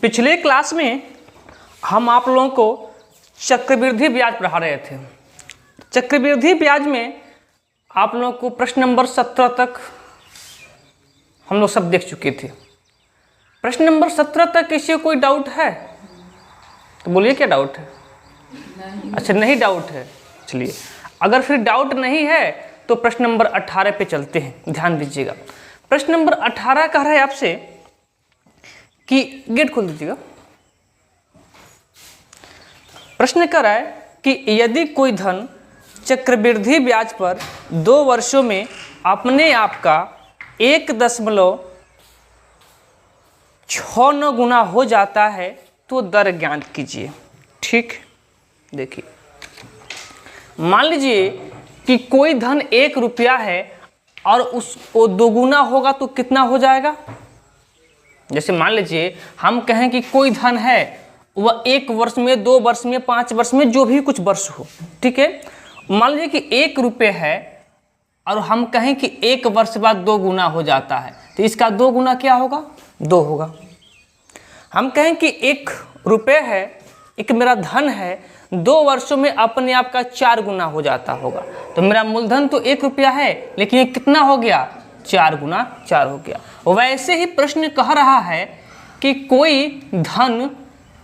पिछले क्लास में हम आप लोगों को चक्रवृद्धि ब्याज पढ़ा रहे थे। चक्रवृद्धि ब्याज में आप लोगों को प्रश्न नंबर 17 तक हम लोग सब देख चुके थे। प्रश्न नंबर 17 तक किसी को कोई डाउट है तो बोलिए, क्या डाउट है? अच्छा, नहीं डाउट है। चलिए, अगर फिर डाउट नहीं है तो प्रश्न नंबर 18 पे चलते हैं। ध्यान दीजिएगा, प्रश्न नंबर 18 कह रहा है आपसे कि गेट खोल दीजिएगा। प्रश्न कर रहा है कि यदि कोई धन चक्रवृद्धि ब्याज पर 2 वर्षों में अपने आप का 1.69 गुना हो जाता है तो दर ज्ञात कीजिए। ठीक, देखिए, मान लीजिए कि कोई धन 1 रुपया है और उसको 2 गुना होगा तो कितना हो जाएगा। जैसे मान लीजिए हम कहें कि कोई धन है वह 1 वर्ष में, 2 वर्ष में, 5 वर्ष में, जो भी कुछ वर्ष हो, ठीक है। मान लीजिए कि 1 रुपये है और हम कहें कि 1 वर्ष बाद 2 गुना हो जाता है तो इसका 2 गुना क्या होगा? 2 होगा। हम कहें कि 1 रुपये है, एक मेरा धन है, 2 वर्षों में अपने आप का 4 गुना हो जाता होगा तो मेरा मूलधन तो 1 रुपया है लेकिन ये कितना हो गया? 4 गुना 4 हो गया। वैसे ही प्रश्न कह रहा है कि कोई धन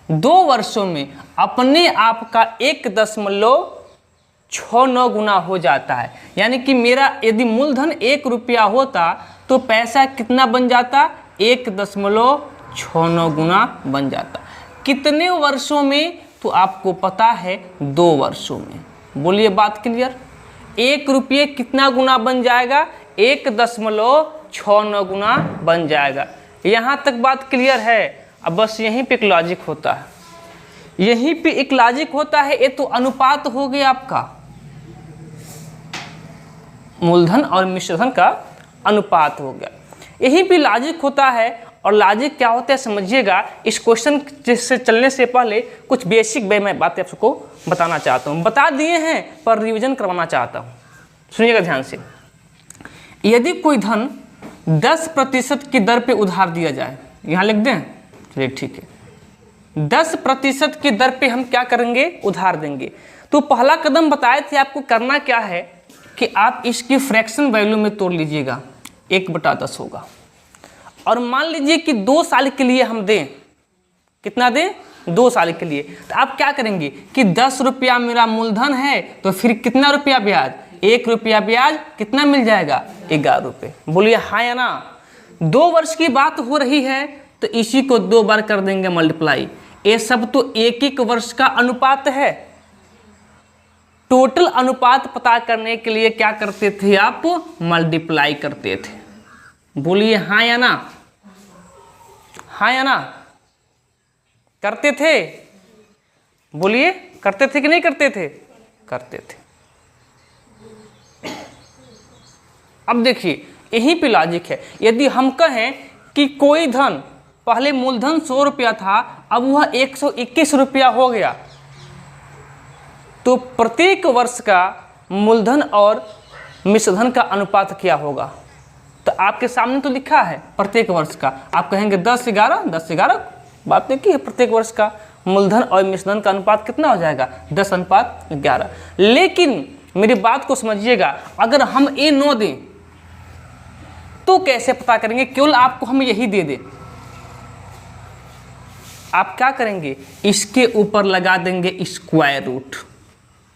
2 वर्षों में अपने आप का 1.69 गुना हो जाता है, यानी कि मेरा यदि मूलधन 1 रुपया होता तो पैसा कितना बन जाता? 1.69 गुना बन जाता। कितने वर्षों में? तो आपको पता है 2 वर्षों में। बोलिए, बात क्लियर? 1 रुपये कितना गुना बन जाएगा? 1.69 गुना बन जाएगा। यहाँ तक बात क्लियर है? अब बस यहीं पे एक लॉजिक होता है, यहीं पे एक लॉजिक होता है। ये तो अनुपात हो गया आपका, मूलधन और मिश्रधन का अनुपात हो गया। यहीं पे लॉजिक होता है। और लॉजिक क्या होता है समझिएगा। इस क्वेश्चन से चलने से पहले कुछ बेसिक मैं बातें आपको बताना चाहता हूँ। बता दिए हैं पर रिवीजन करवाना चाहता हूँ, सुनिएगा ध्यान से। यदि कोई धन 10% की दर पे उधार दिया जाए, यहाँ लिख दें, चलिए ठीक है, 10% की दर पे हम क्या करेंगे? उधार देंगे। तो पहला कदम बताए थे आपको करना क्या है कि आप इसकी फ्रैक्शन वैल्यू में तोड़ लीजिएगा, 1/10 होगा। और मान लीजिए कि 2 साल के लिए हम दें, कितना दें? 2 साल के लिए। तो आप क्या करेंगे कि 10 रुपया मेरा मूलधन है तो फिर कितना रुपया ब्याज? 1 रुपया ब्याज, कितना मिल जाएगा? 11 रुपये। बोलिए हाँ या ना? 2 वर्ष की बात हो रही है तो इसी को 2 बार कर देंगे मल्टीप्लाई। ये सब तो 1 वर्ष का अनुपात है। टोटल अनुपात पता करने के लिए क्या करते थे आप? मल्टीप्लाई करते थे। बोलिए हाँ या ना? हाँ या ना? करते थे? बोलिए, करते थे कि नहीं करते थे? करते थे। अब देखिए, यहीं पे लॉजिक है। यदि हम कहें कि कोई धन पहले मूलधन 100 रुपया था, अब वह 121 रुपया हो गया, तो प्रत्येक वर्ष का मूलधन और मिश्रधन का अनुपात क्या होगा? तो आपके सामने तो लिखा है प्रत्येक वर्ष का। आप कहेंगे 10-11, 10-11 बात देखिए, प्रत्येक वर्ष का मूलधन और मिश्रधन का अनुपात कितना हो जाएगा? 10:11। लेकिन मेरी बात को समझिएगा, अगर हम ये 9 दें तो कैसे पता करेंगे? केवल आपको हम यही दे दें, आप क्या करेंगे? इसके ऊपर लगा देंगे स्क्वायर रूट।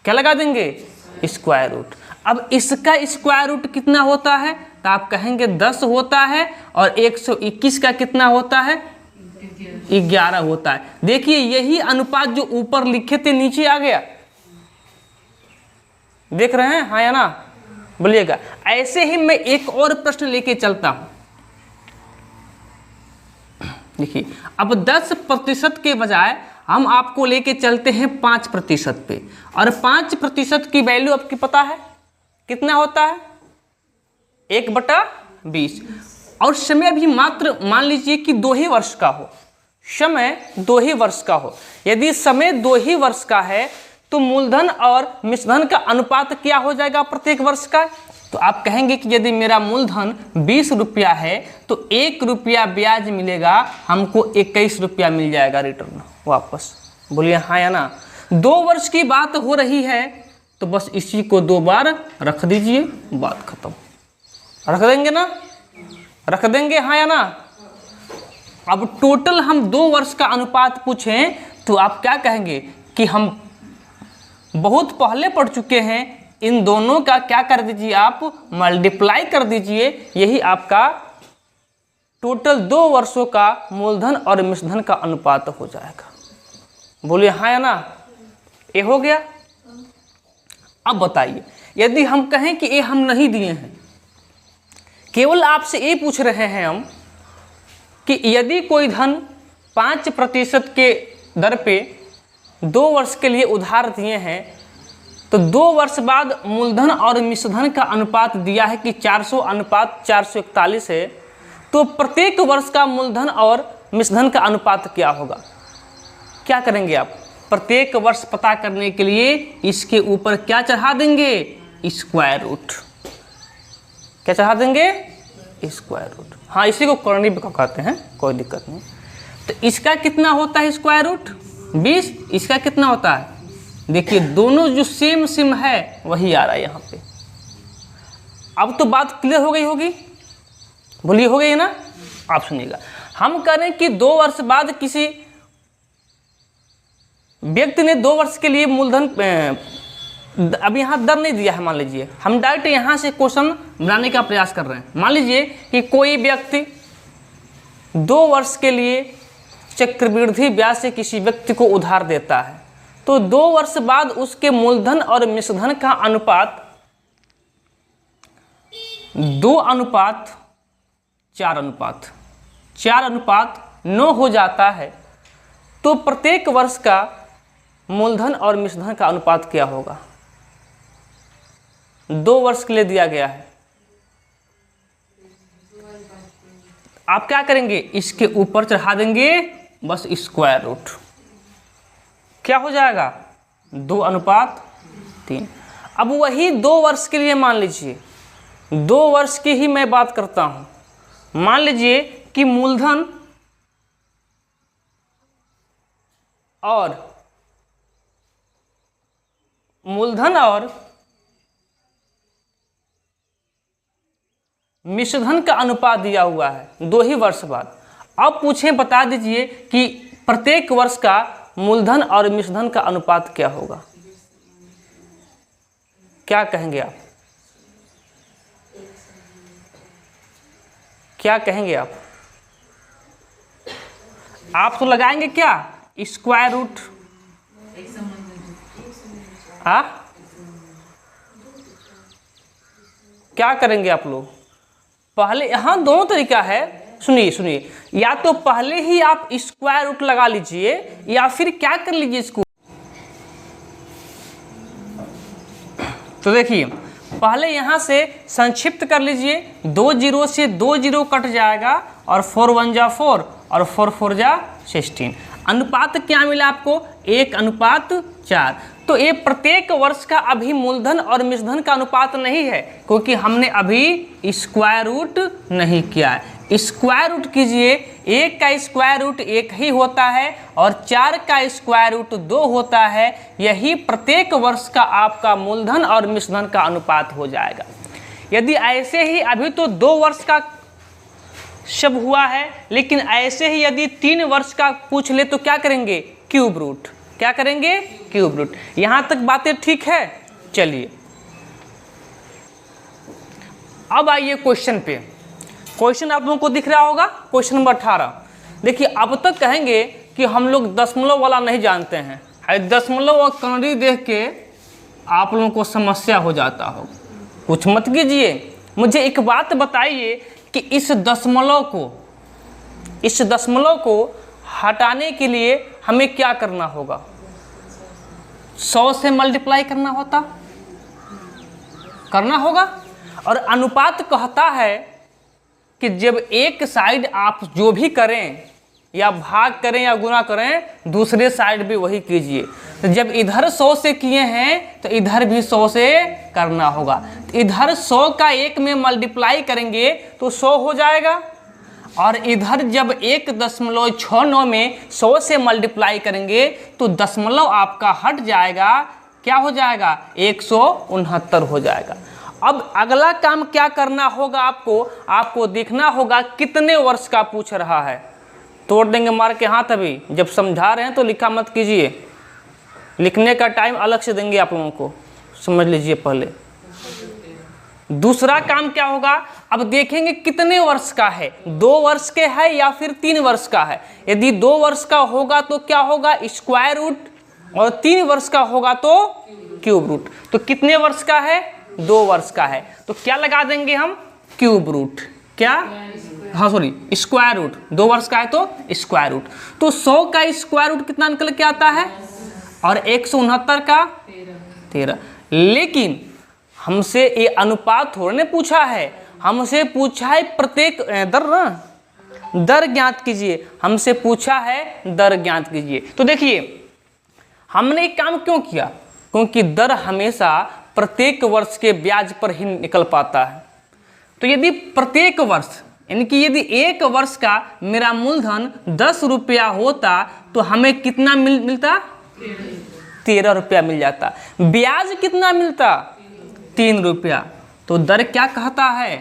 क्या लगा देंगे? Square root. अब इसका स्क्वायर रूट कितना होता है? तो आप कहेंगे 10 होता है और 121 का कितना होता है? 11 होता है। देखिए, यही अनुपात जो ऊपर लिखे थे नीचे आ गया। देख रहे हैं हाँ या ना? बोलिएगा। ऐसे ही मैं एक और प्रश्न लेके चलता हूं। देखिए, अब 10% के बजाय हम आपको लेके चलते हैं 5% पे। और 5% की वैल्यू आपकी पता है कितना होता है? 1/20। और समय भी मात्र मान लीजिए कि 2 ही वर्ष का हो। समय 2 ही वर्ष का हो। यदि समय 2 ही वर्ष का है तो मूलधन और मिश्रधन का अनुपात क्या हो जाएगा प्रत्येक वर्ष का? तो आप कहेंगे कि यदि मेरा मूलधन 20 रुपया है तो 1 रुपया ब्याज मिलेगा, हमको 21 रुपया मिल जाएगा रिटर्न वापस। बोलिए हाँ या ना। 2 वर्ष की बात हो रही है तो बस इसी को 2 बार रख दीजिए, बात खत्म। रख देंगे ना, रख देंगे हाँ या ना। अब टोटल हम 2 वर्ष का अनुपात पूछें तो आप क्या कहेंगे कि हम बहुत पहले पढ़ चुके हैं, इन दोनों का क्या कर दीजिए आप मल्टीप्लाई कर दीजिए, यही आपका टोटल 2 वर्षों का मूलधन और मिश्रधन का अनुपात हो जाएगा। बोलिए हाँ या ना। ये हो गया। अब बताइए यदि हम कहें कि ये हम नहीं दिए हैं, केवल आपसे ये पूछ रहे हैं हम कि यदि कोई धन 5% के दर पे 2 वर्ष के लिए उधार दिए हैं तो 2 वर्ष बाद मूलधन और मिश्रधन का अनुपात दिया है कि 400:441 है, तो प्रत्येक वर्ष का मूलधन और मिश्रधन का अनुपात क्या होगा? क्या करेंगे आप? प्रत्येक वर्ष पता करने के लिए इसके ऊपर क्या चढ़ा देंगे? Square root. क्या चढ़ा देंगे? Square root. हाँ, इसी को करनी भी कहते हैं, कोई दिक्कत नहीं। तो इसका कितना होता है स्क्वायर रूट? 20। इसका कितना होता है? देखिए दोनों जो सेम है वही आ रहा है यहाँ पे। अब तो बात क्लियर हो गई होगी, बोलिए हो गई ना। आप सुनिएगा, हम करें कि 2 वर्ष बाद किसी व्यक्ति ने 2 वर्ष के लिए मूलधन, अब यहाँ दर नहीं दिया है, मान लीजिए हम डायरेक्ट यहाँ से क्वेश्चन बनाने का प्रयास कर रहे हैं। मान लीजिए कि कोई व्यक्ति 2 वर्ष के लिए चक्रवृद्धि ब्याज से किसी व्यक्ति को उधार देता है, तो 2 वर्ष बाद उसके मूलधन और मिश्रधन का अनुपात 2:4:9 हो जाता है। तो प्रत्येक वर्ष का मूलधन और मिश्रधन का अनुपात क्या होगा? 2 वर्ष के लिए दिया गया है। आप क्या करेंगे? इसके ऊपर चढ़ा देंगे बस स्क्वायर रूट। क्या हो जाएगा? 2:3। अब वही 2 वर्ष के लिए मान लीजिए, 2 वर्ष की ही मैं बात करता हूं। मान लीजिए कि मूलधन और मिश्रधन का अनुपात दिया हुआ है 2 ही वर्ष बाद। अब पूछें, बता दीजिए कि प्रत्येक वर्ष का मूलधन और मिश्रधन का अनुपात क्या होगा? क्या कहेंगे आप? क्या कहेंगे आप? आप तो लगाएंगे क्या? Square root. क्या करेंगे आप लोग? पहले यहाँ दोनों तरीका है, सुनिए, या तो पहले ही आप स्क्वायर रूट लगा लीजिए या फिर क्या कर लीजिए इसको। तो देखिए पहले यहाँ से संक्षिप्त कर लीजिए, 2 0 से 2 0 कट जाएगा और 4 1 जा 4 और 4 4 जा 16। अनुपात क्या मिला आपको? 1:4। तो ये प्रत्येक वर्ष का अभी मूलधन और मिश्रधन का अनुपात नहीं है, क्योंकि हमने अभी स्क्वायर रूट नहीं किया है। स्क्वायर रूट कीजिए, 1 का स्क्वायर रूट 1 ही होता है और 4 का स्क्वायर रूट 2 होता है। यही प्रत्येक वर्ष का आपका मूलधन और मिश्रधन का अनुपात हो जाएगा। यदि ऐसे ही अभी तो 2 वर्ष का शब हुआ है, लेकिन ऐसे ही यदि 3 वर्ष का पूछ ले तो क्या करेंगे? Cube root. क्या करेंगे? Cube root. यहां तक बातें ठीक है? चलिए अब आइए क्वेश्चन पे। क्वेश्चन आप लोगों को दिख रहा होगा, क्वेश्चन नंबर 18। देखिए अब तक कहेंगे कि हम लोग दशमलव वाला नहीं जानते हैं। दशमलव और कनरी देख के आप लोगों को समस्या हो जाता हो, कुछ मत कीजिए। मुझे एक बात बताइए कि इस दशमलव को हटाने के लिए हमें क्या करना होगा? 100 से मल्टीप्लाई करना होगा। और अनुपात कहता है कि जब एक साइड आप जो भी करें या भाग करें या गुना करें, दूसरे साइड भी वही कीजिए। तो जब इधर 100 से किए हैं तो इधर भी 100 से करना होगा। तो इधर 100 का 1 में मल्टीप्लाई करेंगे तो 100 हो जाएगा, और इधर जब 1.69 में 100 से मल्टीप्लाई करेंगे तो दशमलव आपका हट जाएगा, क्या हो जाएगा, 169 हो जाएगा। अब अगला काम क्या करना होगा आपको देखना होगा कितने वर्ष का पूछ रहा है। तोड़ देंगे मार के हाथ। अभी जब समझा रहे हैं तो लिखा मत कीजिए, लिखने का टाइम अलग से देंगे आप लोगों को, समझ लीजिए पहले। दूसरा काम क्या होगा, अब देखेंगे कितने वर्ष का है, 2 वर्ष के है या फिर 3 वर्ष का है। यदि 2 वर्ष का होगा तो क्या होगा, स्क्वायर रूट, और 3 वर्ष का होगा तो क्यूब रूट। तो कितने वर्ष का है, 2 वर्ष का है, तो क्या लगा देंगे हम, क्यूब रूट, क्या, हाँ सॉरी स्क्वायर रूट। 2 वर्ष का है तो स्क्वायर रूट। तो 100 का स्क्वायर रूट कितना निकल के आता है, और 169 का 13। लेकिन हमसे ये अनुपात थोड़े ने पूछा है, हमसे पूछा है प्रत्येक दर ज्ञात कीजिए, हमसे पूछा है दर ज्ञात कीजिए। तो देखिए हमने एक काम क्यों किया, क्योंकि दर हमेशा प्रत्येक वर्ष के ब्याज पर ही निकल पाता है। तो यदि प्रत्येक वर्ष, यानी कि यदि 1 वर्ष का मेरा मूलधन 10 रुपया होता तो हमें कितना मिलता, 13 रुपया मिल जाता। ब्याज कितना मिलता, 3 रुपया। तो दर क्या कहता है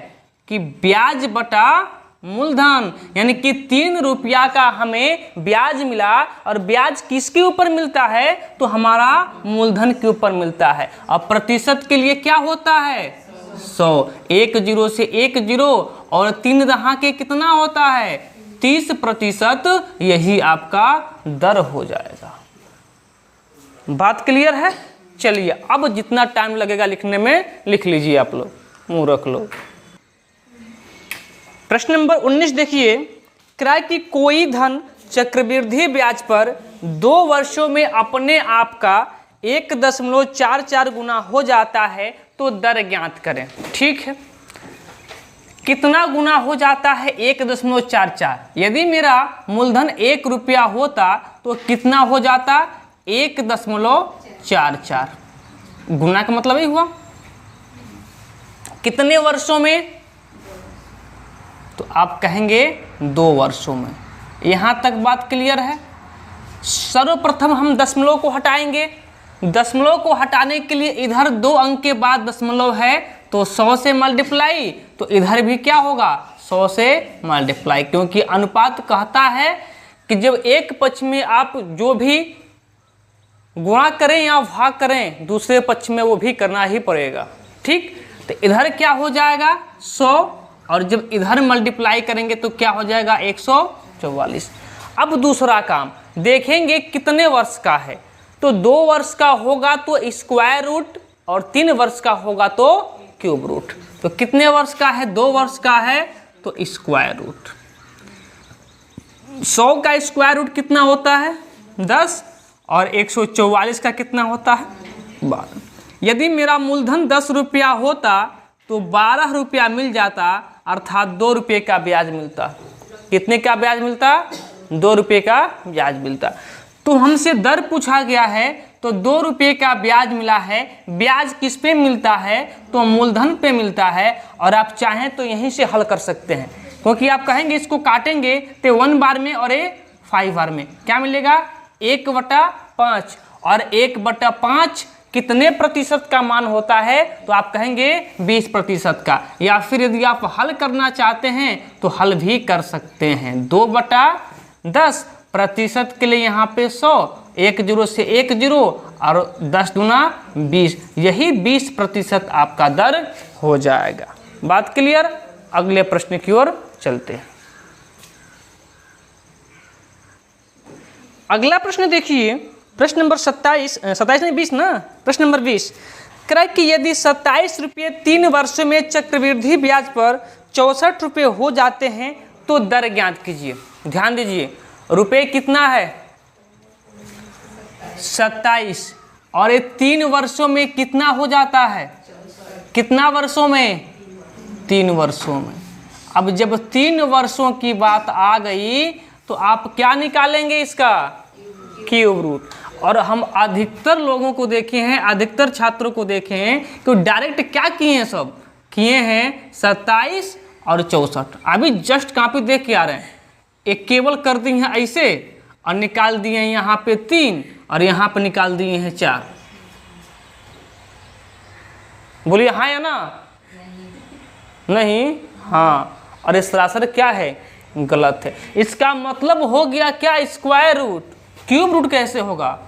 कि ब्याज बटा मूलधन, यानी कि 3 रुपया का हमें ब्याज मिला, और ब्याज किसके ऊपर मिलता है, तो हमारा मूलधन के ऊपर मिलता है। अब प्रतिशत के लिए क्या होता है, 100, 1 0 से 1 0, और 3 रहा के कितना होता है, 30%। यही आपका दर हो जाएगा। बात क्लियर है। चलिए अब जितना टाइम लगेगा लिखने में लिख लीजिए आप लोग, मुंह रख लो। प्रश्न नंबर 19 देखिए, क्रय की कोई धन चक्रवृद्धि ब्याज पर 2 वर्षों में अपने आप का 1.44 गुना हो जाता है तो दर ज्ञात करें। ठीक है, कितना गुना हो जाता है, 1.44। यदि मेरा मूलधन 1 रुपया होता तो कितना हो जाता, 1.44। गुना का मतलब ही हुआ कितने वर्षों में, तो आप कहेंगे 2 वर्षों में। यहाँ तक बात क्लियर है। सर्वप्रथम हम दशमलव को हटाएंगे। दशमलव को हटाने के लिए इधर 2 अंक के बाद दशमलव है तो 100 से मल्टीप्लाई, तो इधर भी क्या होगा, 100 से मल्टीप्लाई, क्योंकि अनुपात कहता है कि जब एक पक्ष में आप जो भी गुणा करें या भाग करें, दूसरे पक्ष में वो भी करना ही पड़ेगा। ठीक, तो इधर क्या हो जाएगा 100, और जब इधर मल्टीप्लाई करेंगे तो क्या हो जाएगा 144। अब दूसरा काम देखेंगे कितने वर्ष का है, तो 2 वर्ष का होगा तो स्क्वायर रूट, और 3 वर्ष का होगा तो क्यूब रूट। तो कितने वर्ष का है, 2 वर्ष का है तो स्क्वायर रूट। 100 का स्क्वायर रूट कितना होता है, 10, और 144 का कितना होता है, 12। यदि मेरा मूलधन 10 रुपया होता तो 12 रुपया मिल जाता, अर्थात 2 रुपये का ब्याज मिलता। कितने का ब्याज मिलता, 2 रुपये का ब्याज मिलता। तो हमसे दर पूछा गया है तो 2 रुपये का ब्याज मिला है। ब्याज किस पे मिलता है, तो मूलधन पे मिलता है। और आप चाहें तो यहीं से हल कर सकते हैं, क्योंकि आप कहेंगे इसको काटेंगे तो 1 बार में और 5 बार में क्या मिलेगा, 1/5, और 1/5 कितने प्रतिशत का मान होता है, तो आप कहेंगे 20% का। या फिर यदि आप हल करना चाहते हैं तो हल भी कर सकते हैं, 2/10। प्रतिशत के लिए यहाँ पे 100, 1 0 से 1 0, और 10 दूना 20, यही 20% आपका दर हो जाएगा। बात क्लियर। अगले प्रश्न की ओर चलते हैं। अगला प्रश्न देखिए, प्रश्न नंबर 27 नहीं 20 ना, प्रश्न नंबर 20। क्रय की यदि 27 रुपये 3 वर्षों में चक्रवृद्धि ब्याज पर 64 रुपये हो जाते हैं तो दर ज्ञात कीजिए। ध्यान दीजिए, रुपये कितना है, 27, और ये 3 वर्षों में कितना हो जाता है, कितना वर्षों में, 3 वर्षों में। अब जब 3 वर्षों की बात आ गई तो तो आप क्या निकालेंगे इसका क्यूब रूट। और हम अधिकतर लोगों को देखे हैं, अधिकतर छात्रों को देखे हैं कि डायरेक्ट क्या किए हैं, सब किए हैं 27 और 64। अभी जस्ट कॉपी देख के आ रहे हैं, एक केवल कर दिए हैं ऐसे और निकाल दिए हैं यहाँ पे 3 और यहाँ पे निकाल दिए हैं 4। बोलिए हाँ या ना? नहीं, हाँ। और इस सरासर क्या है? गलत है। इसका मतलब हो गया क्या? Square root. क्यूब रूट कैसे होगा?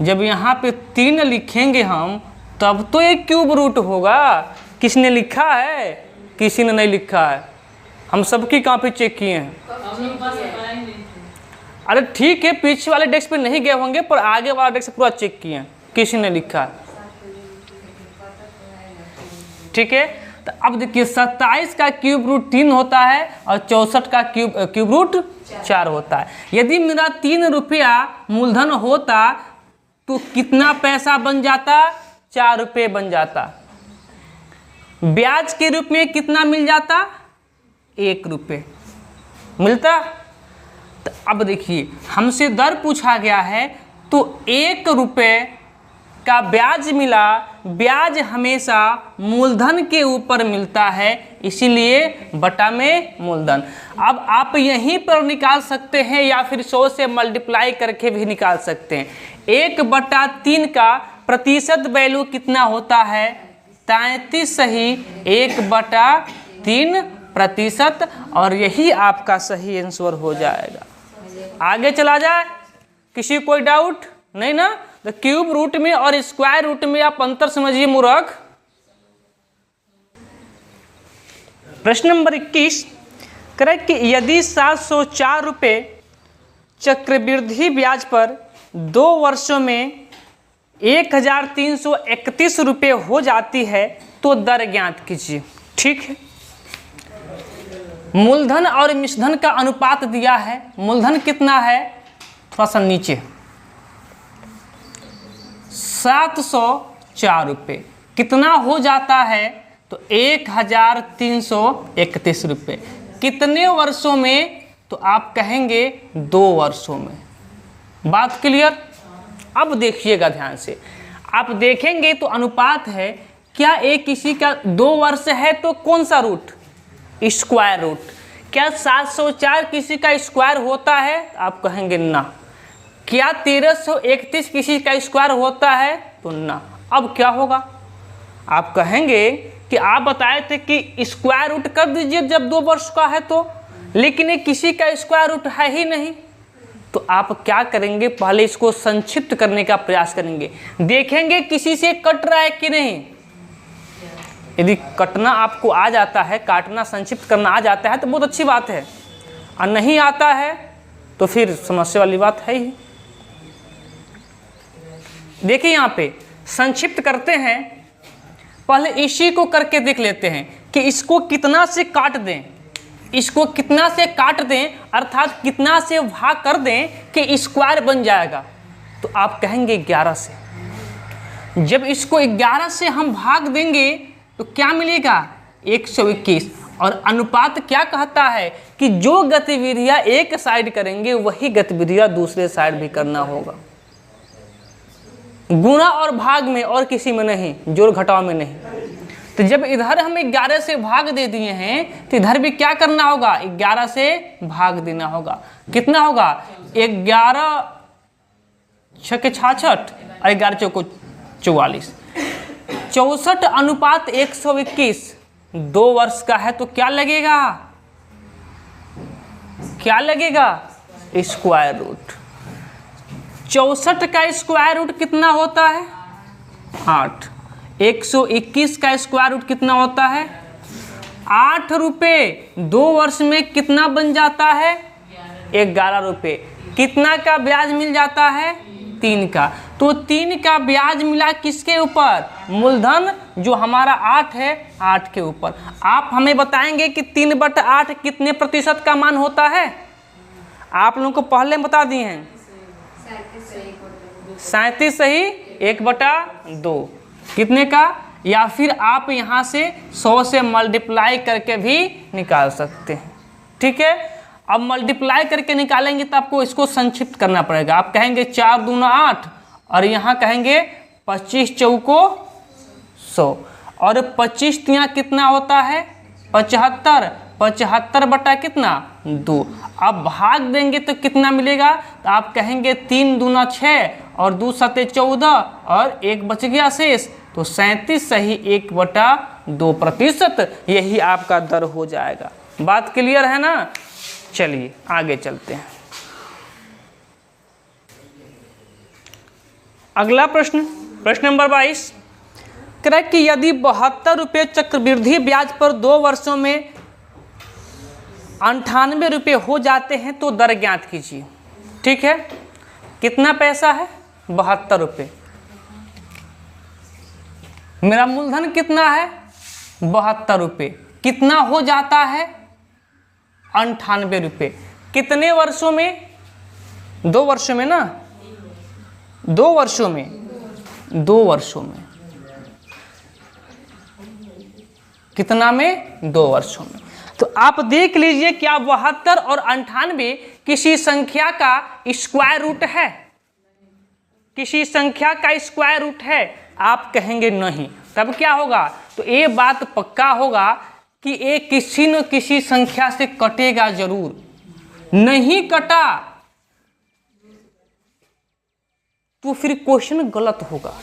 जब यहाँ पे 3 लिखेंगे हम तब तो एक क्यूब रूट होगा। किसने लिखा है? किसी ने नहीं लिखा है। हम सबकी कॉपी चेक किए हैं। अरे ठीक है, पीछे वाले डेस्क पे नहीं गए होंगे पर आगे वाला डेस्क पूरा चेक किए हैं, किसी ने लिखा है। ठीक है, तो अब देखिए 27 का क्यूब रूट 3 होता है और 64 का क्यूब रूट 4 होता है। यदि मेरा 3 रुपया मूलधन होता तो कितना पैसा बन जाता? 4 रुपये बन जाता। ब्याज के रूप में कितना मिल जाता? 1 रुपये मिलता। तो अब देखिए हमसे दर पूछा गया है तो 1 रुपये का ब्याज मिला। ब्याज हमेशा मूलधन के ऊपर मिलता है, इसीलिए बटा में मूलधन। अब आप यहीं पर निकाल सकते हैं या फिर 100 से मल्टीप्लाई करके भी निकाल सकते हैं। 1/3 का प्रतिशत वैल्यू कितना होता है? 33 सही 1/3%, और यही आपका सही आंसर हो जाएगा। आगे चला जाए, किसी कोई डाउट नहीं ना? तो क्यूब रूट में और स्क्वायर रूट में आप अंतर समझिए मूर्ख। प्रश्न नंबर 21 करेक्ट कि यदि 704 रुपये चक्रवृद्धि ब्याज पर 2 वर्षों में 1331 रुपये हो जाती है तो दर ज्ञात कीजिए। ठीक है, मूलधन और मिश्रधन का अनुपात दिया है। मूलधन कितना है? थोड़ा सा नीचे, 704 रुपये कितना हो जाता है? तो 1331 रुपये। कितने वर्षों में? तो आप कहेंगे 2 वर्षों में। बात क्लियर? अब देखिएगा ध्यान से, आप देखेंगे तो अनुपात है। क्या एक किसी का 2 वर्ष है तो कौन सा रूट? Square root. क्या 704 किसी का स्क्वायर होता है? आप कहेंगे ना। क्या 1331 किसी का स्क्वायर होता है? तो ना। अब क्या होगा? आप कहेंगे कि आप बताए थे कि स्क्वायर रूट कर दीजिए जब 2 वर्ष का है तो, लेकिन ये किसी का स्क्वायर रूट है ही नहीं। तो आप क्या करेंगे? पहले इसको संक्षिप्त करने का प्रयास करेंगे, देखेंगे किसी से कट रहा है कि नहीं। यदि कटना आपको आ जाता है, काटना संक्षिप्त करना आ जाता है तो बहुत अच्छी बात है, और नहीं आता है तो फिर समस्या वाली बात है ही। देखिए यहाँ पे संक्षिप्त करते हैं, पहले इसी को करके देख लेते हैं कि इसको कितना से काट दें, इसको कितना से काट दें, अर्थात कितना से भाग कर दें कि स्क्वायर बन जाएगा। तो आप कहेंगे 11 से। जब इसको 11 से हम भाग देंगे तो क्या मिलेगा? 121। और अनुपात क्या कहता है कि जो गतिविधियां एक साइड करेंगे वही गतिविधियां दूसरे साइड भी करना होगा। गुणा और भाग में और किसी में नहीं, जोड़ घटाव में नहीं। तो जब इधर हम 11 से भाग दे दिए हैं तो इधर भी क्या करना होगा? 11 से भाग देना होगा। कितना होगा? 11 छके 66 और 11 चौको 44। 64 अनुपात 121 2 वर्ष का है तो क्या लगेगा? क्या लगेगा? Square root. 64 का स्क्वायर रूट कितना होता है? 8। 121 का स्क्वायर रूट कितना होता है? 8 रुपये। 2 वर्ष में कितना बन जाता है? 11 रुपये। कितना का ब्याज मिल जाता है? 3 का। तो 3 का ब्याज मिला किसके ऊपर? मूलधन जो हमारा 8 है, 8 के ऊपर। आप हमें बताएंगे कि 3/8 कितने प्रतिशत का मान होता है? आप लोगों को पहले बता दिए हैं 37 सही 1/2 कितने का, या फिर आप यहाँ से 100 से मल्टीप्लाई करके भी निकाल सकते हैं। ठीक है, अब मल्टीप्लाई करके निकालेंगे तो आपको इसको संक्षिप्त करना पड़ेगा। आप कहेंगे 4 दूना 8 और यहाँ कहेंगे 25 चौको 100 और 25 तिया कितना होता है 75, 75 बटा कितना 2। अब भाग देंगे तो कितना मिलेगा, तो आप कहेंगे 3 दूना 6 और 2 सते 14 और 1 बच गया शेष, तो 37 सही 1/2%। यही आपका दर हो जाएगा। बात क्लियर है ना। चलिए आगे चलते हैं। अगला प्रश्न, प्रश्न नंबर 22 कह रहा है कि यदि 72 रुपये चक्रवृद्धि ब्याज पर 2 वर्षों में 98 रुपये हो जाते हैं तो दर ज्ञात कीजिए। ठीक है, कितना पैसा है 72 रुपये, मेरा मूलधन कितना है 72 रुपये, कितना हो जाता है 98 रुपये, कितने वर्षों में 2 वर्षों में ना, 2 वर्षों में, 2 वर्षों में, कितना में 2 वर्षों में। तो आप देख लीजिए क्या 72 और 98 किसी संख्या का स्क्वायर रूट है, किसी संख्या का स्क्वायर रूट है। आप कहेंगे नहीं, तब क्या होगा, तो ये बात पक्का होगा कि ये किसी न किसी संख्या से कटेगा जरूर। नहीं कटा तो फिर क्वेश्चन गलत होगा।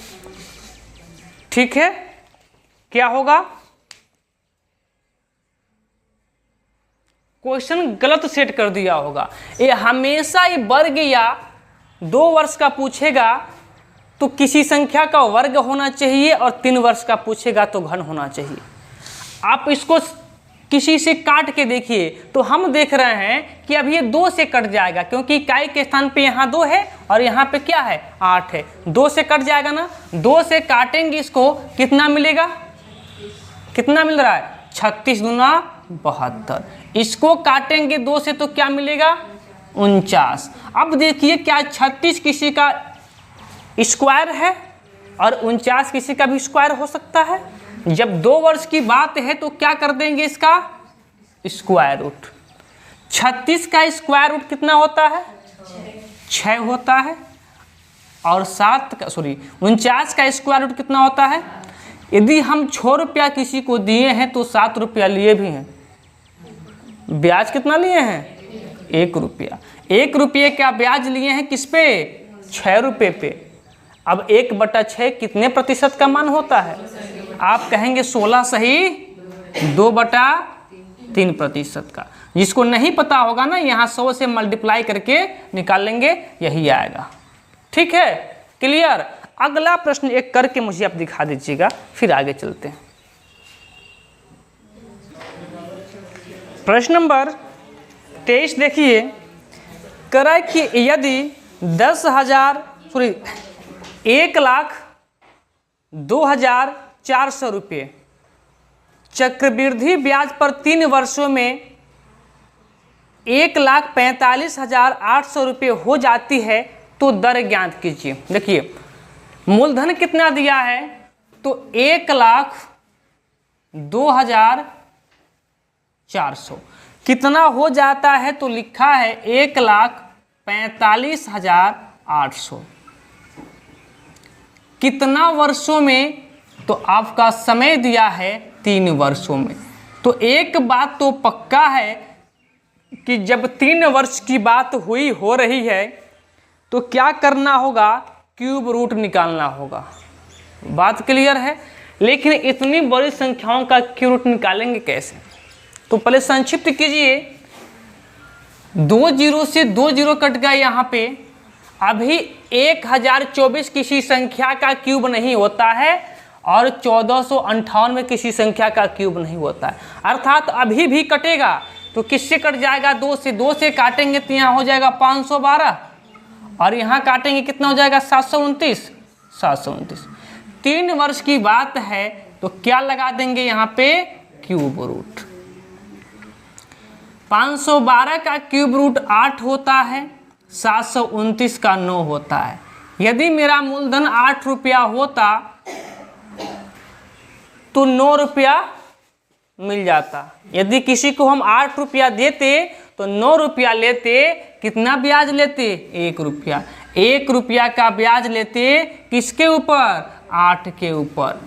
ठीक है, क्या होगा, क्वेश्चन गलत सेट कर दिया होगा। ये हमेशा ये वर्ग या 2 वर्ष का पूछेगा तो किसी संख्या का वर्ग होना चाहिए और 3 वर्ष का पूछेगा तो घन होना चाहिए। आप इसको किसी से काट के देखिए तो हम देख रहे हैं कि अब ये 2 से कट जाएगा, क्योंकि इकाई के स्थान पे यहाँ 2 है और यहाँ पे क्या है 8 है, 2 से कट जाएगा ना। 2 से काटेंगे इसको, कितना मिलेगा, कितना मिल रहा है 36 दूना 72। इसको काटेंगे 2 से तो क्या मिलेगा 49। अब देखिए क्या 36 किसी का स्क्वायर है और 49 किसी का भी स्क्वायर हो सकता है। जब 2 वर्ष की बात है तो क्या कर देंगे इसका स्क्वायर रूट। 36 का स्क्वायर रूट कितना होता है 6 होता है और 49 का स्क्वायर रूट कितना होता है। यदि हम 6 रुपया किसी को दिए हैं तो 7 रुपया लिए भी हैं। ब्याज कितना लिए हैं 1 रुपया। 1 रुपये का ब्याज लिए हैं किस पे 6 रुपये पे। अब 1/6 कितने प्रतिशत का मान होता है, आप कहेंगे 16 सही 2/3% का। जिसको नहीं पता होगा ना यहाँ 100 से मल्टीप्लाई करके निकाल लेंगे, यही आएगा। ठीक है, क्लियर। अगला प्रश्न एक करके मुझे आप दिखा दीजिएगा, फिर आगे चलते हैं। प्रश्न नंबर 23 देखिए, करा कि यदि 1,02,400 रुपये चक्रवृद्धि ब्याज पर 3 वर्षों में 1,45,800 रुपये हो जाती है तो दर ज्ञात कीजिए। देखिए मूलधन कितना दिया है, तो 1,02,400 कितना हो जाता है, तो लिखा है 1,45,800। कितना वर्षों में, तो आपका समय दिया है 3 वर्षों में। तो एक बात तो पक्का है कि जब 3 वर्ष की बात हो रही है तो क्या करना होगा, क्यूब रूट निकालना होगा। बात क्लियर है। लेकिन इतनी बड़ी संख्याओं का क्यूब रूट निकालेंगे कैसे, तो पहले संक्षिप्त कीजिए। 2 जीरो से 2 जीरो कट गया यहाँ पे। अभी 1024 किसी संख्या का क्यूब नहीं होता है और 1458 में किसी संख्या का क्यूब नहीं होता है। अर्थात अभी भी कटेगा तो किससे कट जाएगा, 2 से। 2 से काटेंगे तो यहाँ हो जाएगा 512 और यहाँ काटेंगे कितना हो जाएगा 729। 3 वर्ष की बात है तो क्या लगा देंगे यहाँ पे क्यूब रूट। 512 का क्यूब रूट 8 होता है, 729 का 9 होता है। यदि मेरा मूलधन 8 रुपया होता तो 9 रुपया मिल जाता। यदि किसी को हम 8 रुपया देते तो 9 रुपया लेते, कितना ब्याज लेते? 1 रुपया। 1 रुपया का ब्याज लेते किसके ऊपर? 8 के ऊपर।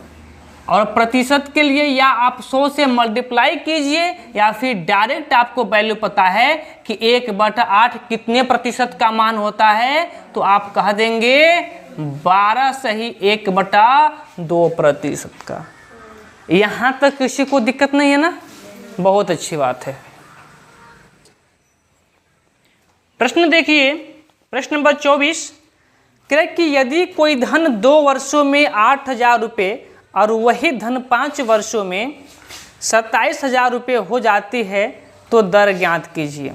और प्रतिशत के लिए या आप 100 से मल्टीप्लाई कीजिए या फिर डायरेक्ट आपको वैल्यू पता है कि 1/8 कितने प्रतिशत का मान होता है, तो आप कह देंगे 12 सही 1/2% का। यहाँ तक किसी को दिक्कत नहीं है ना? बहुत अच्छी बात है। प्रश्न देखिए, प्रश्न नंबर 24, कि यदि कोई धन 2 वर्षों में 8,000 रुपये और वही धन 5 वर्षों में 27,000 रुपये हो जाती है तो दर ज्ञात कीजिए।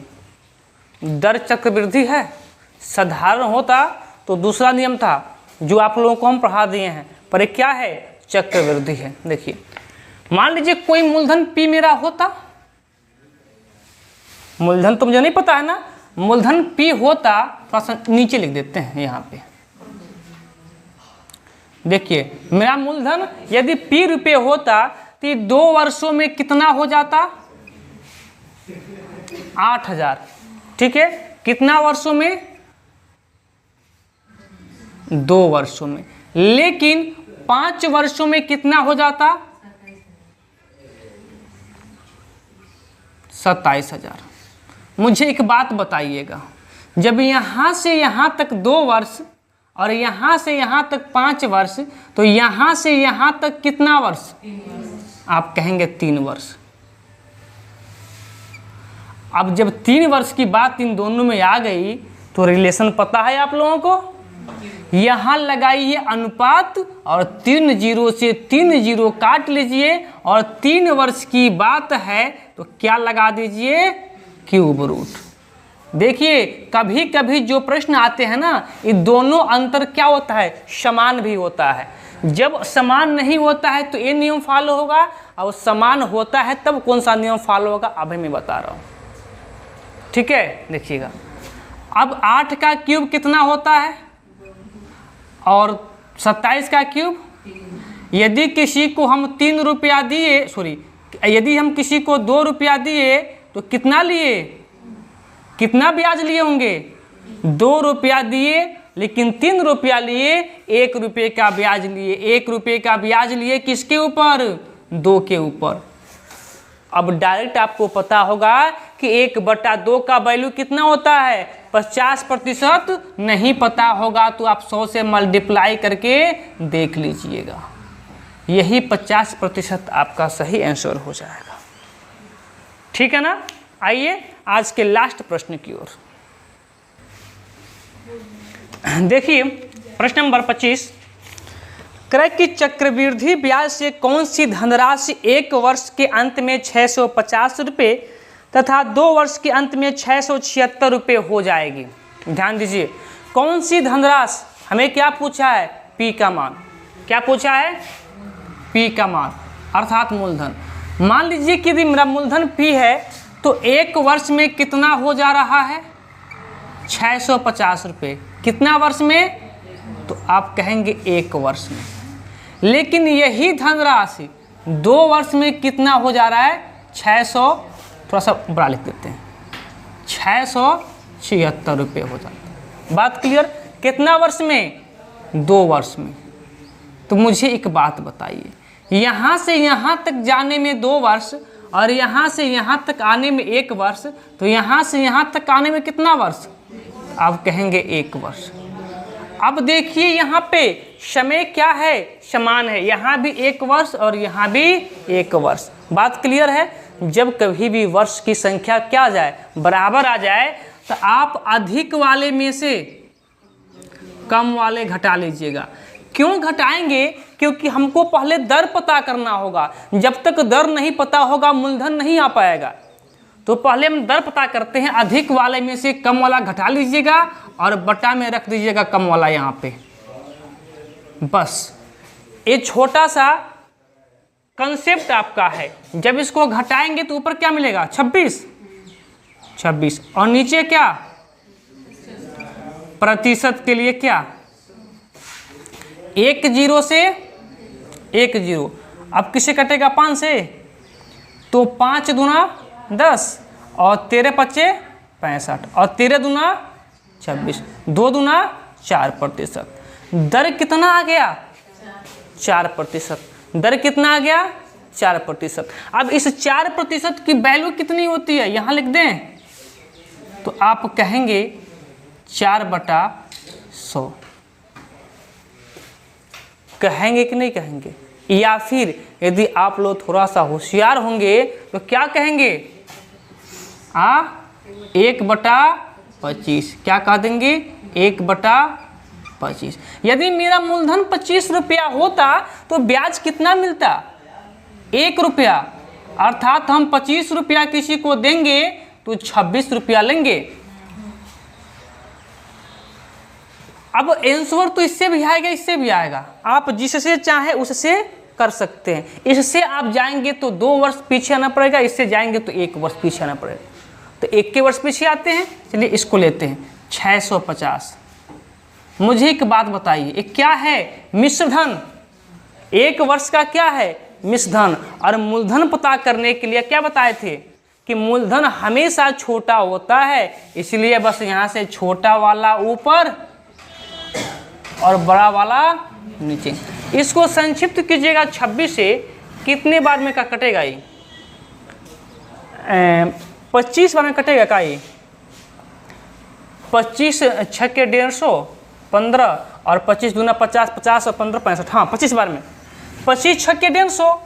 दर चक्रवृद्धि है, साधारण होता तो दूसरा नियम था जो आप लोगों को हम पढ़ा दिए हैं, पर ये क्या है? चक्रवृद्धि है। देखिए, मान लीजिए कोई मूलधन P मेरा होता, मूलधन तो मुझे नहीं पता है ना, मूलधन P होता, थोड़ा सा नीचे लिख देते हैं यहाँ पे। देखिए, मेरा मूलधन यदि P रुपये होता तो 2 वर्षों में कितना हो जाता? 8,000। ठीक है, कितना वर्षों में? 2 वर्षों में। लेकिन 5 वर्षों में कितना हो जाता? 27,000। मुझे एक बात बताइएगा, जब यहाँ से यहाँ तक 2 वर्ष और यहाँ से यहाँ तक 5 वर्ष, तो यहाँ से यहाँ तक कितना वर्ष? आप कहेंगे 3 वर्ष। अब जब 3 वर्ष की बात इन दोनों में आ गई तो रिलेशन पता है आप लोगों को? यहाँ लगाइए अनुपात और 3 जीरो से 3 जीरो काट लीजिए और 3 वर्ष की बात है तो क्या लगा दीजिए? Cube root. देखिए, कभी कभी जो प्रश्न आते हैं ना, ये दोनों अंतर क्या होता है? समान भी होता है। जब समान नहीं होता है तो ये नियम फॉलो होगा, और समान होता है तब कौन सा नियम फॉलो होगा, अभी मैं बता रहा हूँ। ठीक है, देखिएगा। अब 8 का क्यूब कितना होता है और 27 का क्यूब? यदि किसी को हम 3 रुपया दिए, यदि हम किसी को 2 रुपया दिए तो कितना लिए? कितना ब्याज लिए होंगे? 2 रुपया दिए लेकिन 3 रुपया लिए, 1 रुपये का ब्याज लिए। 1 रुपये का ब्याज लिए किसके ऊपर? 2 के ऊपर। अब डायरेक्ट आपको पता होगा कि 1/2 का वैल्यू कितना होता है? 50%। नहीं पता होगा तो आप 100 से मल्टीप्लाई करके देख लीजिएगा, यही 50% आपका सही आंसर हो जाएगा। ठीक है ना? आइए आज के लास्ट प्रश्न की ओर देखिए। प्रश्न नंबर 25, क्रय की चक्रवृद्धि ब्याज से कौन सी धनराशि 1 वर्ष के अंत में 650 रुपये तथा 2 वर्ष के अंत में 676 रुपये हो जाएगी? ध्यान दीजिए, कौन सी धनराशि? हमें क्या पूछा है? P का मान। क्या पूछा है? P का मान, अर्थात मूलधन। मान लीजिए कि यदि मेरा मूलधन P है तो 1 वर्ष में कितना हो जा रहा है? 650 रुपये। कितना वर्ष में? तो आप कहेंगे 1 वर्ष में। लेकिन यही धनराशि 2 वर्ष में कितना हो जा रहा है? 600, थोड़ा सा बड़ा लिख देते हैं, 676 रुपये हो जाता है। बात क्लियर? कितना वर्ष में? 2 वर्ष में। तो मुझे एक बात बताइए, यहाँ से यहाँ तक जाने में 2 वर्ष और यहाँ से यहाँ तक आने में 1 वर्ष, तो यहाँ से यहाँ तक आने में कितना वर्ष? आप कहेंगे 1 वर्ष। अब देखिए यहाँ पे समय क्या है? समान है, यहाँ भी 1 वर्ष और यहाँ भी 1 वर्ष। बात क्लियर है? जब कभी भी वर्ष की संख्या क्या आ जाए? बराबर आ जाए, तो आप अधिक वाले में से कम वाले घटा लीजिएगा। क्यों घटाएंगे? क्योंकि हमको पहले दर पता करना होगा। जब तक दर नहीं पता होगा मूलधन नहीं आ पाएगा। तो पहले हम दर पता करते हैं, अधिक वाले में से कम वाला घटा लीजिएगा और बटा में रख दीजिएगा कम वाला यहाँ पे। बस ये छोटा सा कंसेप्ट आपका है। जब इसको घटाएंगे तो ऊपर क्या मिलेगा? 26 और नीचे क्या? प्रतिशत के लिए क्या? 1 जीरो से 1 जीरो। अब किसे कटेगा? 5 से, तो 5 दूना 10 और 13 पच्चे 65 और 13 दूना 26, 2 दूना 4%। दर कितना आ गया? 4%। दर कितना आ गया? 4%। अब इस 4% की वैल्यू कितनी होती है यहाँ लिख दें, तो आप कहेंगे 4/100। कहेंगे कि नहीं कहेंगे? या फिर यदि आप लोग थोड़ा सा होशियार होंगे तो क्या कहेंगे? 1/25। क्या कह देंगे? 1/25। यदि मेरा मूलधन 25 रुपया होता तो ब्याज कितना मिलता? 1 रुपया। अर्थात हम 25 रुपया किसी को देंगे तो 26 रुपया लेंगे। अब आंसर तो इससे भी आएगा, इससे भी आएगा। आप जिससे चाहे उससे कर सकते हैं। इससे आप जाएंगे तो 2 वर्ष पीछे आना पड़ेगा, इससे जाएंगे तो 1 वर्ष पीछे आना पड़ेगा। तो 1 के वर्ष पीछे आते हैं। चलिए इसको लेते हैं 650। मुझे एक बात बताइए, ये क्या है? मिश्र धन। 1 वर्ष का क्या है? मिश्र धन। और मूलधन पता करने के लिए क्या बताए थे कि मूलधन हमेशा छोटा होता है, इसलिए बस यहाँ से छोटा वाला ऊपर और बड़ा वाला नीचे। इसको संक्षिप्त कीजिएगा 26 से कितने बार में का कटेगा? ये 25 बार में कटेगा का? ये 25 6 के 150, 15 और 25 दूना 50, 50 और 15 65। हाँ 25 बार में। 25 6 के 150,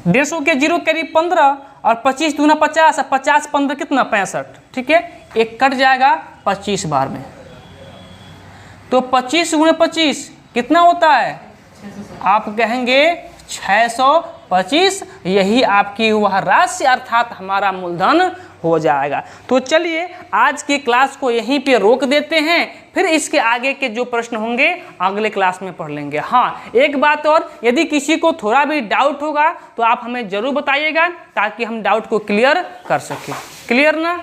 150 के 0 करीब 15 और 25 दूना 50 और 50 15 कितना? 65। ठीक है, एक कट जाएगा 25 बार में। तो 25 गुणे 25 कितना होता है? आप कहेंगे 625। यही आपकी वह राशि अर्थात हमारा मूलधन हो जाएगा। तो चलिए आज की क्लास को यहीं पे रोक देते हैं, फिर इसके आगे के जो प्रश्न होंगे अगले क्लास में पढ़ लेंगे। हाँ एक बात और, यदि किसी को थोड़ा भी डाउट होगा तो आप हमें ज़रूर बताइएगा ताकि हम डाउट को क्लियर कर सकें। क्लियर ना?